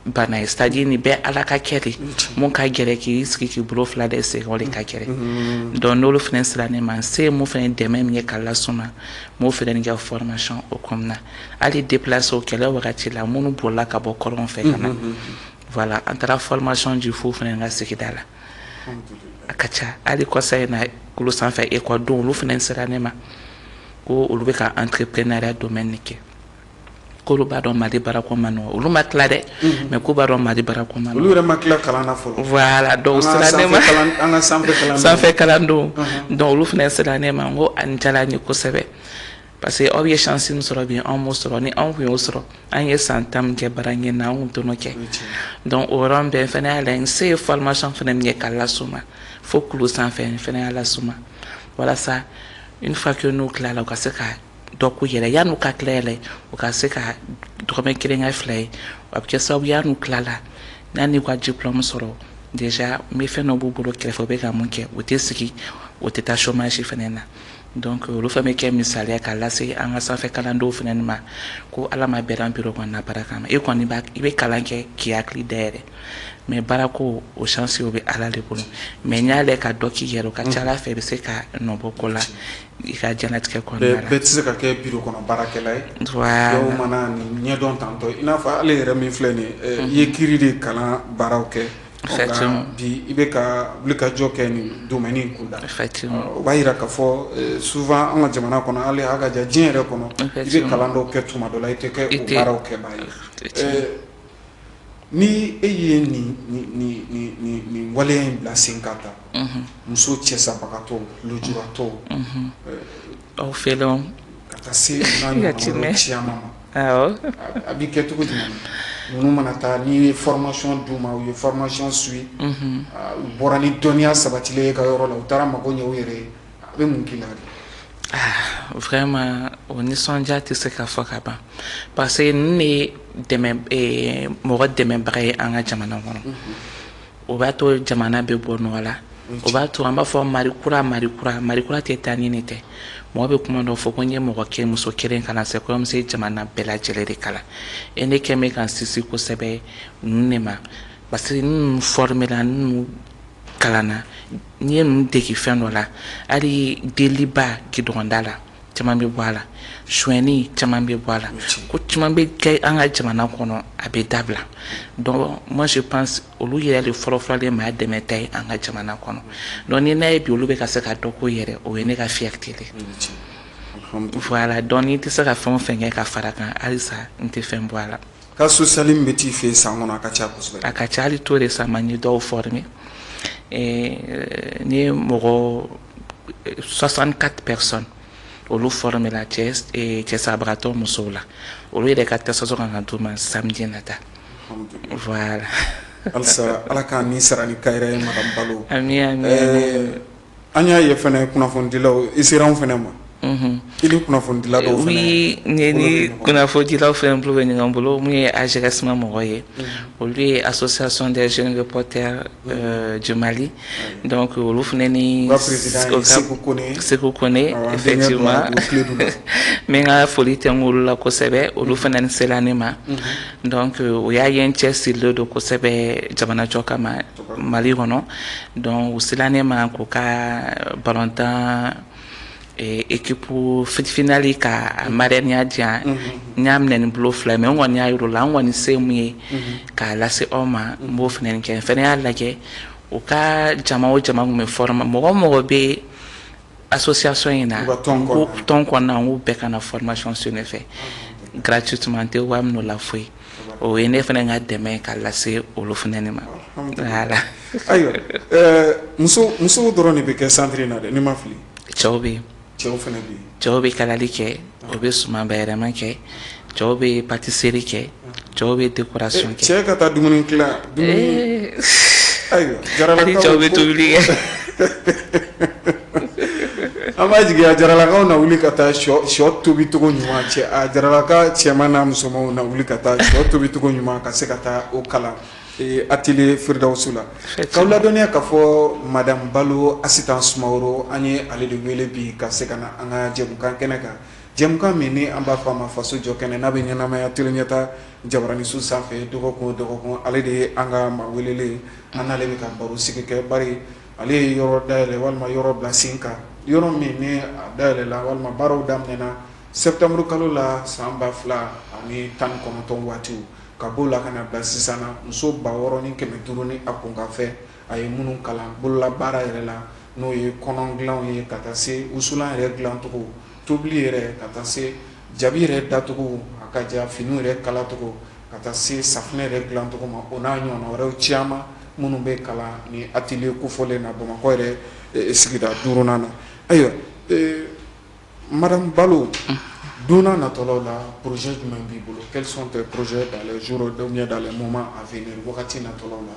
bana ye c'est à dire nin bɛɛ ala ka kɛ de mun ka gɛrɛ k'i sigi k'i bolo fila da i sen o de ka gɛrɛ donc n'olu fɛnɛ sera ne ma n se mun fɛnɛ dɛmɛ min ye ka las'u ma n b'o fɛnɛ ni kɛ formation o kɔnɔna na hali déplacer o kɛlɛ wagati la minnu bolila ka bɔ kɔrɔn fɛ ka na voilà an taara formation di f'u fɛnɛ ka sigida la a ka ca hali kɔsa in na kulu sanfɛ ekɔlidenw olu fɛnɛ sera ne ma ko olu bɛ ka entrepreneuriat domaine de kɛ k'olu b'a dɔn mali baarako ma nɔgɔ olu ma tila dɛ mais k'u b'a dɔn mali baarako ma nɔgɔ olu yɛrɛ ma tila kalan na fɔlɔ voilà donc sera ne ma an ka sanfɛ kalandenw donc olu fɛnɛ sera ne ma n ko a ni diyara n ye kosɛbɛ parce que aw ye chance min sɔrɔ bi anw m'o sɔrɔ ni anw kun y'o sɔrɔ an ye san 10 min kɛ baara ɲɛ na an kun t'o kɛ donc o yɔrɔ bɛɛ fɛnɛ y'a lajɛ n se ye formation fɛnɛ min kɛ ka las'u ma fo kulu sanfɛ n fɛnɛ y'a las'u ma walasa une fois que n'u tilala u ka se ka dɔ k'u yɛrɛ yan'u ka tila yɛrɛ u ka se ka dɔrɔmɛ 1 ka 2 ye a bɛ kɛ sababu yan'u tilala n'u ka diplôme sɔrɔ déjà n bɛ fɛn dɔ b'u bolo kɛrɛfɛ u bɛ ka mun kɛ u tɛ sigi u tɛ taa chômage fɛnɛ na donc olu fɛnɛ bɛ kɛ misaliya k'a lase an ka sanfɛ kalandenw fɛnɛ ma ko ala ma bɛɛ bureau kɔnɔna baara kama i kɔni i bɛ kalan kɛ k'i hakili dayɛlɛ mais baarako o chance o bɛ ala de bolo mais n y'a lajɛ ka dɔ k'i yɛrɛ o ka ca ala fɛ i bɛ se ka nɔbɔ ko la i ka diɲɛlatigɛ kɔnɔna la bɛɛ tɛ se ka kɛ bureau kɔnɔ baarakɛla ye voilà dɔw mana nin ɲɛdɔn tantɔ i n'a fɔ ale yɛrɛ min filɛ nin ye i ye kiiri de kalan baaraw kɛ bi i bɛ ka wulikajɔ kɛ nin domaine in kun da o b'a yira k'a fɔ souvent an ka jamana kɔnɔ hali a ka jan diɲɛ yɛrɛ kɔnɔ i bɛ kalan dɔw kɛ tuma dɔ la i tɛ kɛ o baaraw kɛbaa ye ni e ye nin waleya in bila sen ka ta muso cɛsabagatɔw lujuratɔw aw fɛ dɔn ka taa se n'a ɲɔgɔnna caman ma a bɛ kɛ cogo jumɛn ninnu mana taa ni ye formation d'u ma u ye formation suit u bɔra ni dɔnniya sabatilen ye ka yɔrɔ la u taara mago ɲɛ u yɛrɛ ye a bɛ mun k'i la vraiment o nisɔndiya tɛ se ka fɔ ka ban parce que ninnu de ye mɔgɔ dɛmɛbaga ye an ka jamana kɔnɔ o b'a to jamana bɛ bɔ nɔgɔ la o b'a to an b'a fɔ mari kura tɛ taa ni nin tɛ mɔgɔ bɛ kuma dɔ fɔ ko n ye mɔgɔ kelen muso kelen kalan c'est comme si jamana bɛɛ lajɛlen de kalan et ne kɛ bɛ kan sinsin kosɛbɛ ninnu de ma parce que nous former la nous kalana ni nous deki fɛn dɔ la hali deliba gidɔrɔnda la caman bɛ bɔ a la suɲɛni caman bɛ bɔ a la ko caman bɛ kɛ an ka jamana kɔnɔ a bɛ dabila donc moi je pense olu yɛrɛ de fɔlɔfɔlɔ de maa dɛmɛ ta ye an ka jamana kɔnɔ donc ni n'a ye bi olu bɛ ka se ka dɔ ko yɛrɛ o ye ne ka fierté de voilà donc ni tɛ se ka fɛn o fɛn kɛ ka fara kan halisa n tɛ fɛn bɔ a la ka sociali min bɛ t'i fɛ san kɔnɔ a ka ca kosɛbɛ a ka ca hali to de sa ma n ye dɔw former ni ye mɔgɔ 64 personnes olu former la cɛ sabagatɔ musow la olu yɛrɛ ka tɛsɔsɔ kan ka d'u ma samedi nata voilà halisa ala k'an ni sara ni kayira ye madame Balo ami an y'a ye fɛnɛ kunnafonidilaw i sera anw fɛnɛ ma i ni kunnafonidila dɔw fɛnɛ oui ni kunnafonidilaw fɛnɛ bolo bɛ ɲɔgɔn bolo mun ye AGSM mɔgɔ ye olu ye association des jeunes reporters du Mali donc olu fɛnɛ ni Sekou Kone effectivement mais n ka foli tɛ n olu la kosɛbɛ olu fɛnɛ ni sela ne ma donc o y'a ye n cɛsirilen don kosɛbɛ jamana jɔ kama Mali kɔnɔ donc u sela ne ma k'u ka balontan équipe finale ka marraine di yan n y'a minɛ ni bolo fila mais n kɔni y'a yir'u la n kɔni se mun ye k'a lase aw ma n b'o fɛnɛ kɛ n fɛnɛ y'a lajɛ u ka jama o jama kun bɛ former mɔgɔ mɔgɔ bɛ association in na ko tɔn kɔnɔna n k'u bɛɛ ka na formation su ne fɛ gratuitement n tɛ wari min o la foyi o ye ne fɛnɛ ka dɛmɛ ka lase olu fɛnɛ ne ma voilà ayiwa musow dɔrɔn de bɛ kɛ centre in na dɛ ne ma fili cɛw bɛ yen cɛw fɛnɛ bɛ yen cɛw bɛ kalali kɛ o bɛ suman bayɛlɛma kɛ cɛw bɛ pâtisserie kɛ cɛw bɛ décoration kɛ cɛ ka taa dumuni dilan dumuni ayiwa hali cɛw bɛ tobili kɛ an b'a jigiya jaralakaw na wuli ka taa sɔ tobi cogo ɲuman cɛ a jaralaka cɛman n'a musomanw na wuli ka taa sɔ tobi cogo ɲuman ka se ka taa o kalan atelier Firdawusu la k'aw ladɔnniya k'a fɔ madame Balo Asitan Sumaworo an ye ale de wele bi ka se ka na an ka jɛmukan kɛnɛ kan jɛmukan min ni an b'a fɔ a ma faso jɔ kɛnɛ n'a bɛ ɲɛnamaya teleɲɛta Jabaraniso sanfɛ dɔgɔkun o dɔgɔkun ale de ye an ka maa welelen an n'ale bɛ ka baro sigi kɛ bari ale ye yɔrɔ dayɛlɛ walima yɔrɔ bila sen kan yɔrɔ min ni a dayɛlɛla walima baaraw daminɛna septembre kalo la san 2019 waatiw ka b'o la ka na bila sisan na muso 6,500 ni a kun ka fɛ a ye minnu kalan bolola baara yɛrɛ la n'o ye kɔnɔ dilanw ye ka taa se wusulan yɛrɛ dilancogo tobili yɛrɛ ka taa se jabi yɛrɛ dacogo a ka ja finiw yɛrɛ kalacogo ka taa se safunɛ yɛrɛ dilancogo ma o n'a ɲɔgɔnna wɛrɛw caman minnu bɛ kalan ni atelier kofɔlen na Bamakɔ yɛrɛ sigida 5nan na ayiwa madame Balo donna natɔlaw la projet jumɛn b'i bolo quels sont tes projets dans les jours ou bien dans les moments à venir wagati natɔlaw la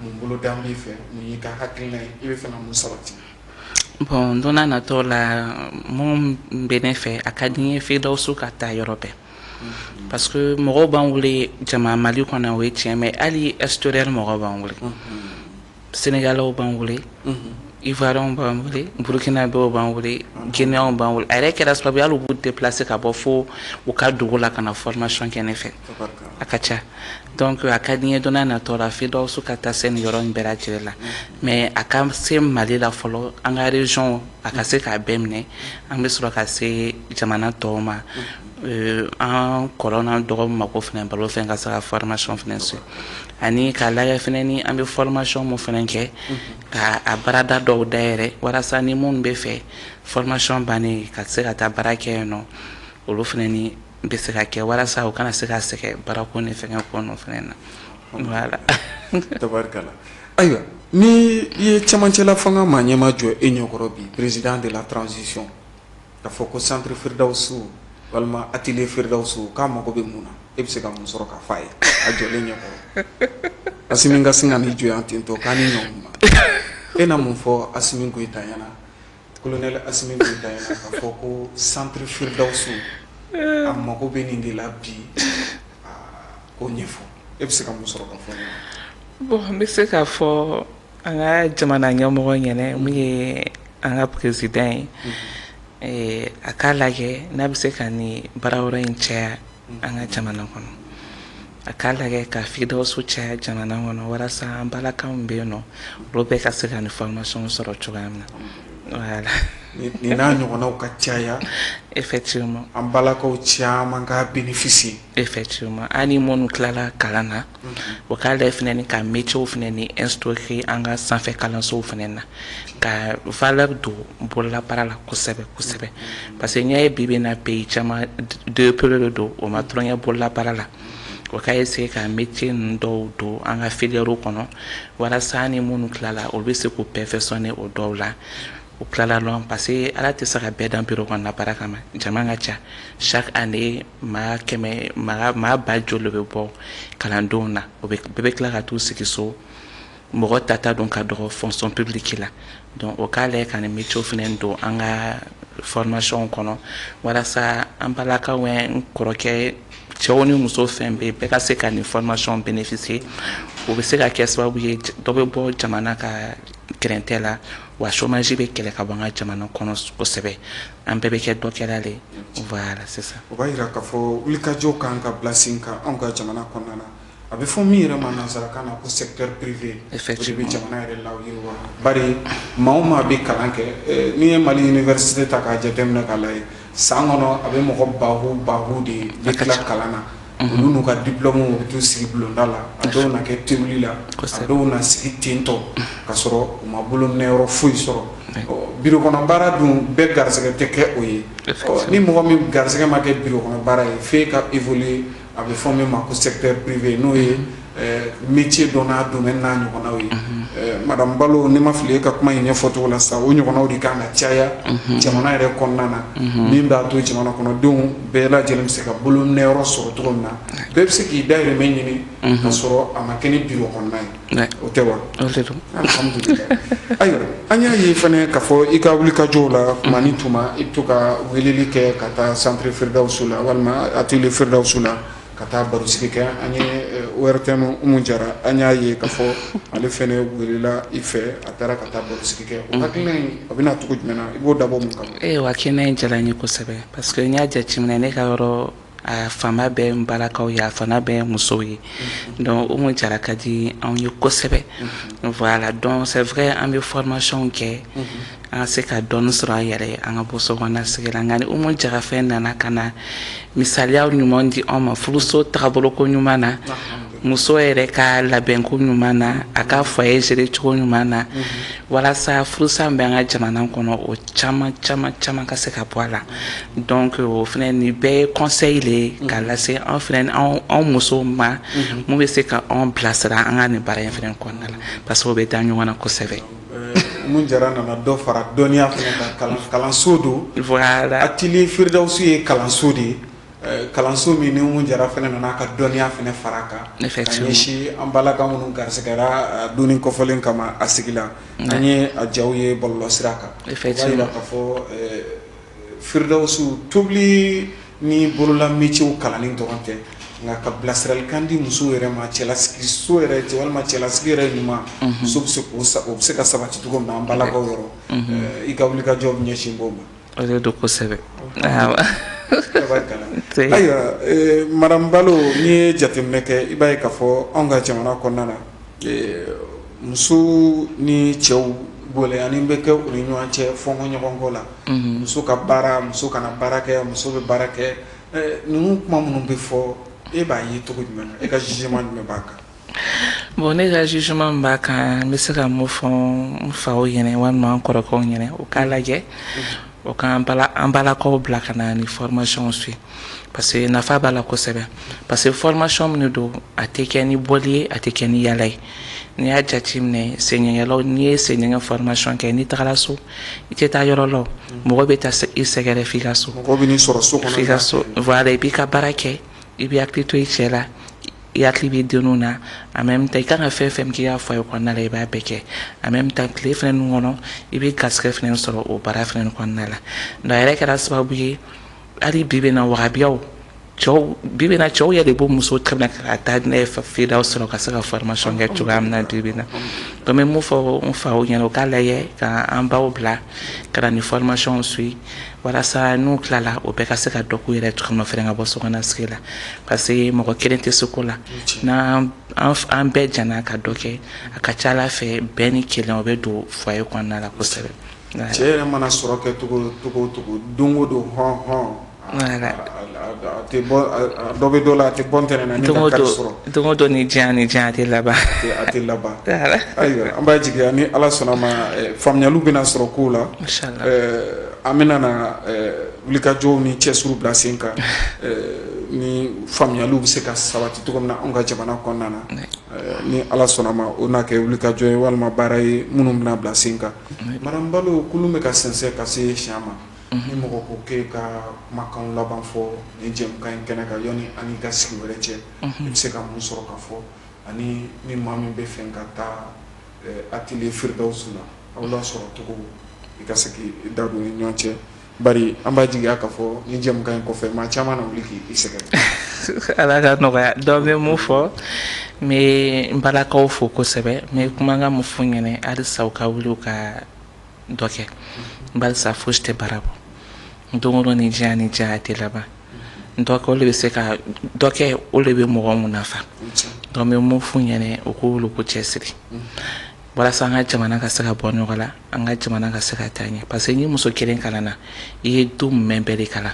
mun bolo da b'i fɛ mun y'i ka hakilina ye i bɛ fɛ ka mun sabati bon donna natɔw la mun bɛ ne fɛ a ka di n ye Firdawusu ka taa yɔrɔ bɛɛ parce que mɔgɔw b'an wele jama Mali kɔnɔ o ye tiɲɛ mais hali extérieur mɔgɔw b'an wele Sénégalais b'an wele Ivoiriens b'an wele Burkinabés b'an wele Guinéens b'an wele a yɛrɛ kɛra sababu ye hali u b'u déplacer ka bɔ fo u ka dugu la ka na formation kɛ ne fɛ a ka ca donc a ka di n ye don n'a nataw la Firdawusu ka taa se nin yɔrɔ in bɛɛ lajɛlen la mais a ka se Mali la fɔlɔ an ka région a ka se k'a bɛɛ minɛ an bɛ sɔrɔ ka se jamana tɔw ma an kɔrɔ n'an dɔgɔw mako fɛnɛ Balo fɛnɛ ka se ka formation fɛnɛ su ani k'a lajɛ fɛnɛ ni an bɛ formation mun fɛnɛ kɛ ka a baarada dɔw dayɛlɛ walasa ni minnu bɛ fɛ formation bannen ka se ka taa baara kɛ yen nɔ olu fɛnɛ ni bɛ se ka kɛ walasa u kana se ka sɛgɛn baarako ni fɛngɛ ko ninnu fɛnɛ na voilà. tabarikala ayiwa ni i ye cɛmancɛla fanga maa ɲɛma jɔ e ɲɛkɔrɔ bi président de la transition k'a fɔ ko centre Firdawusu walima atelier Firdawusu k'a mago bɛ mun na e bɛ se ka mun sɔrɔ k'a f'a ye a jɔlen ɲɛkɔrɔ Asimi ka sin ka ni jɔ yan ten tɔ k'a ni ɲɔgɔn ma e na mun fɔ Asimi Goyita ɲɛna colonel Asimi Goyita ɲɛna k'a fɔ ko centre Firdawusu a mago bɛ nin de la bi k'o ɲɛfɔ e bɛ se ka mun sɔrɔ k'a fɔ ne bon n bɛ se k'a fɔ an ka jamana ɲɛmɔgɔ ɲɛna mun ye an ka président ye a k'a lajɛ n'a bɛ se ka nin baara wɛrɛ in caya an ka jamana kɔnɔ a k'a lajɛ ka firdawusu caya jamana kɔnɔ walasa an balakaw bɛ yen nɔ olu bɛɛ ka se ka ni formation sɔrɔ cogoya min na voilà. Ni n'a ɲɔgɔnnaw ka caya effectivement an balakaw caman ka bénéficier effectivement ani minnu tilala kalan na o k'a lajɛ fɛnɛ ni ka métier fɛnɛ ni instaurer an ka sanfɛ kalansow fɛnɛ na ka valeur don bololabaara la kosɛbɛ kosɛbɛ parce que n'i y'a ye bi bi in na pays caman développé don o ma dɔrɔn kɛ bololabaara la o ka essayer ka métier ninnu dɔw don an ka filière kɔnɔ walasa ni minnu tilala olu bɛ se k'u perfectionner o dɔw la o tilala lɔn parce que ala tɛ se ka bɛɛ dan bureau kɔnɔna baara kama jama ka ca chaque année maa ba joli bɛ bɔ kalandenw na o bɛɛ bɛ tila ka t'u sigi so mɔgɔ tata don ka dɔgɔ fonction publique la donc o k'a lajɛ ka ni métier fɛnɛ don an ka formation kɔnɔ walasa an balakaw n kɔrɔkɛ cɛw ni muso fɛn bɛɛ bɛɛ ka se ka ni formation bénéficier o bɛ se ka kɛ sababu ye dɔ bɛ bɔ jamana ka gɛrɛntɛ la wa chômage bɛ kɛlɛ ka bɔ an ka jamana kɔnɔ kosɛbɛ an bɛɛ bɛ kɛ dɔ kɛla le voilà c'est ça. o b'a yira k'a fɔ wulikajɔ kan ka bila sen kan anw ka jamana kɔnɔna na a bɛ fɔ min yɛrɛ ma nanzarakan na ko secteur privé o de bɛ jamana yɛrɛ la yiriwa bari maa o maa bɛ kalan kɛ n'i ye Mali université ta k'a jateminɛ k'a lajɛ san kɔnɔ a bɛ mɔgɔ bahu de bɛ tila kalan na olu n'u ka diplôme u bɛ t'u sigi bulonda la a dɔw na kɛ tewuli la a dɔw na sigi tentɔ ka sɔrɔ u ma bolonɔyɔrɔ foyi sɔrɔ bureau kɔnɔ baara dun bɛɛ garisɛgɛ tɛ kɛ o ye ni mɔgɔ min garisɛgɛ ma kɛ bureau kɔnɔ baara ye f'e ka évoluer a bɛ fɔ min ma ko secteur privé n'o ye métier dɔ n'a domaine n'a ɲɔgɔnnaw ye madame Balo ni ma fili e ka kuma in ɲɛfɔcogo la sisan o ɲɔgɔnnaw de kan ka caya jamana yɛrɛ kɔnɔna na min b'a to jamana kɔnɔdenw bɛɛ lajɛlen bɛ se ka bolonɔyɔrɔ sɔrɔ cogo min na bɛɛ bɛ se k'i dahirimɛ ɲini ka sɔrɔ a ma kɛ ni bureau kɔnɔna ye o tɛ wa alhamdulilayi ayiwa an y'a ye fana k'a fɔ i ka wulikajɔw la tuma ni tuma i bɛ to ka weleli kɛ ka taa centre Firdawusu la walima atelier Firdawusu la ka taa barosigi kɛ an ye ORTM Umu Jara an y'a ye k'a fɔ ale fɛnɛ welela i fɛ a taara ka taa barosigi kɛ o hakilina in a bɛna cogo jumɛn na i b'o dabɔ mun kama. Hakilina in diyara n ye kosɛbɛ parce que n y'a jateminɛ ne ka yɔrɔ a fanba bɛɛ n balakaw ye a fana bɛɛ musow ye donc Umu Jara ka di anw ye kosɛbɛ voilà donc c'est vrai an bɛ formation kɛ an ka se ka dɔɔni sɔrɔ an yɛrɛ ye an ka bɔ sokɔnɔna sigi la nka ni Umu Jara fɛn nana ka na misaliya ɲuman di anw ma furuso tagaboloko ɲuman na muso yɛrɛ ka labɛnko ɲuman na a ka foyer gérer cogo ɲuman na walasa furusa bɛ an ka jamana kɔnɔ o caman ka se ka bɔ a la donc o fɛnɛ nin bɛɛ ye conseil le ye k'a lase anw fɛnɛ anw musow ma mun bɛ se ka anw bilasira an ka nin baara in fɛnɛ kɔnɔna la parce que o bɛ da ɲɔgɔn na kosɛbɛ. Umu Jara nana dɔ fara dɔnniya fɛnɛ kan kalanso don voilà atelier Firdawusu ye kalanso de ye kalanso min ni Umu Jara fɛnɛ nana ka dɔnniya fɛnɛ fara kan ka ɲɛsin an balaka minnu garisigɛra donni kɔfɔlen kama a sigi la an ye a jaw ye bɔlɔlɔsira kan o b'a yira k'a fɔ Firdawusu tobili ni bolola métier kalanni dɔrɔn tɛ nka ka bilasiralikan di musow yɛrɛ ma cɛlasigi so yɛrɛ walima cɛlasigi yɛrɛ ɲuman muso bɛ se ka sabati cogo min na an balakaw yɔrɔ i ka wulikajɔ bɛ ɲɛsin b'o ma. o de don kosɛbɛ. ayiwa madame Balo n'i ye jateminɛ kɛ i b'a ye k'a fɔ anw ka jamana kɔnɔna na muso ni cɛw gɛlɛyani bɛ kɛ u ni ɲɔgɔn cɛ fɔnkɔɲɔgɔnko la muso ka baara muso kana baara kɛ muso bɛ baara kɛ ninnu kuma minnu bɛ fɔ e b'a ye cogo jumɛn na e ka jugement jumɛn b'a kan. bon ne ka jugement b'a kan n bɛ se ka mun fɔ n faw ɲɛna walima n kɔrɔkɛw ɲɛna o k'a lajɛ o ka an balakaw bila ka na ni formation suit parce que nafa b'a la kosɛbɛ parce que formation min don a tɛ kɛ ni bɔli ye a tɛ kɛ ni yala ye n'i y'a jateminɛ senɲɛgɛlaw n'i ye senɲɛgɛ formation kɛ n'i tagara so i tɛ taa yɔrɔ la o mɔgɔ bɛ taa i sɛgɛrɛ f'i ka so mɔgɔ bɛ n'i sɔrɔ so kɔnɔ f'i ka so voilà i b'i ka baara kɛ i bɛ hakili to i cɛ la i hakili bɛ denninw na en même temps i kan ka fɛn fɛn min k'i ka foyer kɔnɔna la i b'a bɛɛ kɛ en même temps tile fɛnɛ nin kɔnɔ i bɛ garisɛgɛ fɛnɛ sɔrɔ o baara fɛnɛ kɔnɔna la donc a yɛrɛ kɛra sababu ye hali bi bi in na wagabiyaw cɛw bibi na cɛw yɛrɛ de b'o muso tɛmɛ ka taa n'a ye Firdaus sɔrɔ ka se ka formation kɛ cogoya min na bibi na donc n bɛ mun fɔ n faw ɲɛna u k'a lajɛ ka an baw bila ka na ni formation suit walasa n'u tilala o bɛɛ ka se ka dɔ k'u yɛrɛ cogo min na fɛnɛ ka bɔ sokɔnɔ sigi la parce que mɔgɔ kelen tɛ se ko la n'an bɛɛ jɛna ka dɔ kɛ a ka ca Ala fɛ bɛɛ ni kelen o bɛ don foyer kɔnɔna la kosɛbɛ. cɛ yɛrɛ mana sɔrɔ kɛ togo don o don hɔn a tɛ bɔ dɔ bɛ dɔ la a tɛ bɔ ntɛnɛn na ni ka kari sɔrɔ don o don ni diɲɛ a tɛ laban a tɛ laban ayiwa an b'a jigiya ni Ala sɔnna ma faamuyaliw bɛna sɔrɔ kow la an bɛna na wulikajɔw ni cɛsiriw bila sen kan ni faamuyaliw bɛ se ka sabati cogo min na anw ka jamana kɔnɔna na ni Ala sɔnna ma o n'a kɛ wulikajɔ ye walima baara ye minnu bɛna bila sen kan Madame Balo kulun bɛ ka sɛnsɛn ka se siɲɛ ma ni mɔgɔ ko k'e ka kumakan laban fɔ ni jɛmukan in kɛnɛ kan yanni ani ka sigi wɛrɛ cɛ i bɛ se ka mun sɔrɔ ka fɔ ani ni maa min bɛ fɛ ka taa atelier Firdaus la aw la sɔrɔ cogo i ka se k'i da don ni ɲɔgɔn cɛ bari an b'a jigiya k'a fɔ ni jɛmukan in kɔfɛ maa caman na wuli k'i sɛgɛrɛ. Ala ka nɔgɔya dɔ bɛ mun fɔ n bɛ n balakaw fo kosɛbɛ n bɛ kumakan mun f'u ɲɛna halisa u ka wuli u ka dɔ kɛ barisa fosi tɛ baara bɔ don o don ni diɲɛ a tɛ laban dɔ kɛ o de bɛ se ka dɔ kɛ o de bɛ mɔgɔ mun nafa donc n bɛ mun f'u ɲɛna u k'u wuli k'u cɛsiri walasa an ka jamana ka se ka bɔ nɔgɔ la an ka jamana ka se ka taa ɲɛ parce que ni muso kelen kalanna i ye du mun bɛɛ de kalan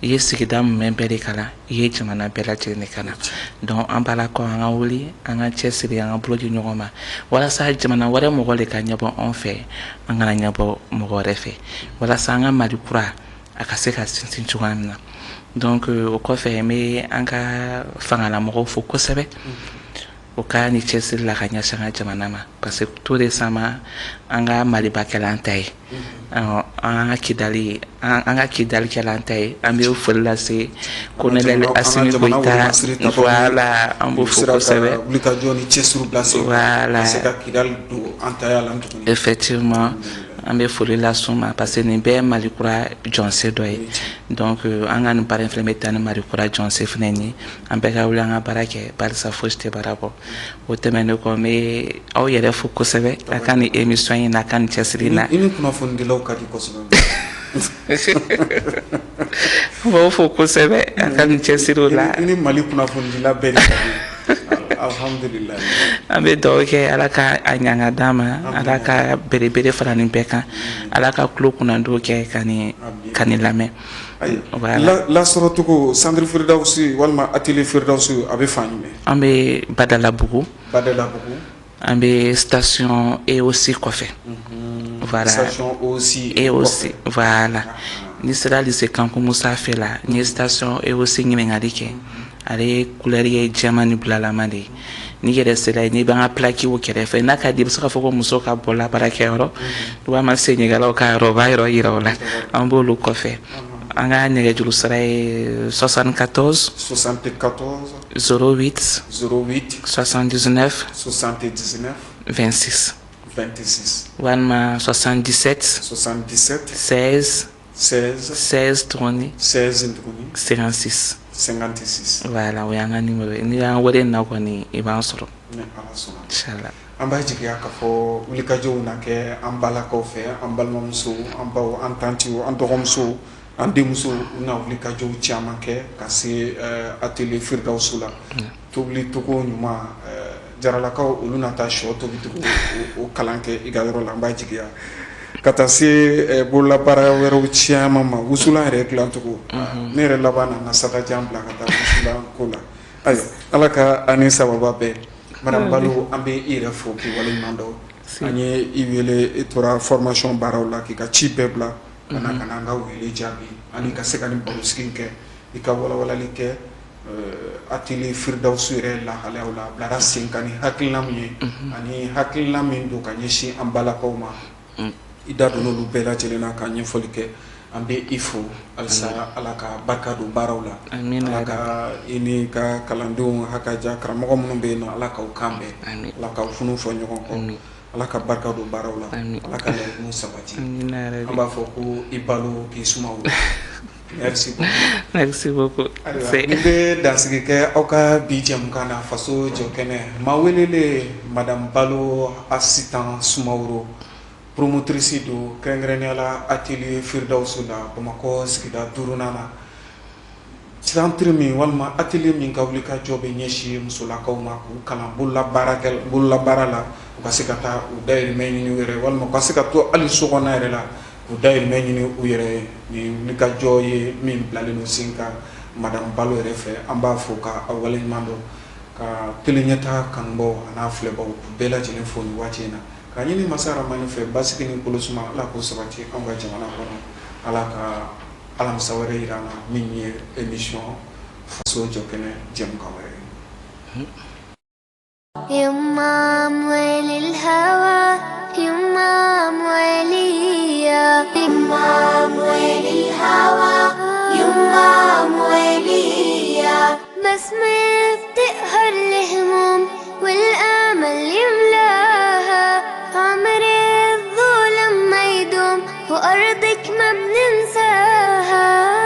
i ye sigida mun bɛɛ de kalan i ye jamana bɛɛ lajɛlen de kalan donc an balakaw an ka wuli an ka cɛsiri an ka bolo di ɲɔgɔn ma walasa jamana wɛrɛ mɔgɔ de ka ɲɛbɔ anw fɛ an kana ɲɛbɔ mɔgɔ wɛrɛ fɛ walasa an ka Mali kura a ka se ka sinsin cogoya min na donc o kɔfɛ n bɛ an ka fangalamɔgɔw fo kosɛbɛ o ka ni cɛsiri la ka ɲɛsin an ka jamana ma parce que tout récemment an ka Maliba kɛla an ta ye an ka Kidali kɛla an ta ye an bɛ foli lase Colonel Asimi Goita voilà an b'o fo kosɛbɛ wulikajɔ ni cɛsiriw bila sen voilà ka se ka Kidali don an ta ya la tuguni effectivement an bɛ foli las'u ma parce que nin bɛɛ ye Mali kura jɔnsen dɔ ye donc an ka nin baara in fɛnɛ bɛ taa ni Mali kura jɔnsen fɛnɛ ye an bɛɛ ka wuli an ka baara kɛ barisa fosi tɛ baara bɔ o tɛmɛnen kɔ n bɛ aw yɛrɛ fo kosɛbɛ a ka nin émission in na a ka nin cɛsiri in na i ni kunnafonidilaw ka di kosɛbɛ n b'aw fo kosɛbɛ a ka nin cɛsiriw la i ni Mali kunnafonidila bɛɛ de ka di alhamdulillah an bɛ dugawu kɛ Ala ka a ɲanga d'an ma Ala ka belebele fara nin bɛɛ kan Ala ka tulo kunnandiw kɛ ka nin lamɛn lasɔrɔcogo centre Firdaus walima atelier Firdaus a bɛ fan jumɛn an bɛ Badalabugu an bɛ station EOC kɔfɛ voilà station EOC voilà ni sera lycée Kanku Musa fɛ la ni ye station EOC ɲininkali kɛ ale ye couleur ye jɛman ni bulalama de ye ni yɛrɛ sera yen n'i b'an ka plaque o kɛrɛfɛ n'a ka di i bɛ se k'a fɔ ko muso ka bɔla baarakɛyɔrɔ walima Senegalikaw ka yɔrɔ o b'a yɔrɔ yira o la an b'olu kɔfɛ an ka nɛgɛjuru sira ye 74 08 79 26 walima 77 16 tuguni 56 voilà o y'an ka numéro ye n'i y'an wele na kɔni i b'an sɔrɔ inchallah an b'a jigiya k'a fɔ wulikajɔw na kɛ an balakaw fɛ an balimamusow an baw an tantiw an dɔgɔmusow an denmusow u na wulikajɔw caman kɛ ka se atelier Firdaus la tobili togo ɲuman jaralakaw olu na taa sɔ tobi togo o kalan kɛ i ka yɔrɔ la an b'a jigiya ka taa se bololabaara wɛrɛw caman ma wusulan yɛrɛ dilancogo ne yɛrɛ laban na n ka sakajan bila ka taa wusulan ko la ayiwa Ala ka ani sababa bɛɛ Madame Balo an bɛ i yɛrɛ fo k'i waleɲuman dɔn an ye i wele i tora formation baaraw la k'i ka ci bɛɛ bila ka na an ka wele jaabi ani ka se ka nin barosigi kɛ i ka walawalali kɛ atelier Firdaus yɛrɛ lahalayaw la bilara sen kan ni hakilina min ye ani hakilina min don ka ɲɛsin an balakaw ma i da don olu bɛɛ lajɛlen na ka ɲɛfɔli kɛ an bɛ i fo halisa Ala ka barika don baaraw la Ala ka i ni ka kalandenw hakaja karamɔgɔ minnu bɛ yen nɔ Ala k'aw kan bɛn Ala k'aw funu fɔ ɲɔgɔn kɔ Ala ka barika don baaraw la Ala ka laɲiniw sabati an b'a fɔ ko i Balo k'i suma Merci beaucoup. Merci beaucoup. Ayiwa ni bɛ dansigi kɛ aw ka bi jɛmukan na faso jɔ kɛnɛ ma welele madame Balo Asitan Sumaworo promotrice do kɛrɛnkɛrɛnnenya la atelier Firdawusu la Bamakɔ sigida 5nan na centre min walima atelier min ka wuli ka jɔ bɛ ɲɛsin musolakaw ma k'u kalan bololabaara la u ka se ka taa u dayirimɛ ɲini u yɛrɛ walima u ka se ka to hali so kɔnɔ yɛrɛ la u dayirimɛ ɲini u yɛrɛ ni wuli ka jɔ ye min bilalen don sen kan madame Balo yɛrɛ fɛ an b'a fɔ ka a waleɲuman dɔn ka teleɲɛta kanubaw a n'a filɛbaw bɛɛ lajɛlen fo nin waati in na ka ɲini masa Rahamani fɛ basigi ni kolosuma ala k'o sabati anw ka jamana kɔnɔ ala ka alamisa wɛrɛ yira an na min ye émission faso jɔ kɛnɛ jɛmukan wɛrɛ ye. يمام ويل الهوى يمام ويليا يمام ويل الهوى يمام ويليا بسمة بتقهر الهموم والآمل يملاها عمر الظلم ما يدوم وأرضك ما بننساها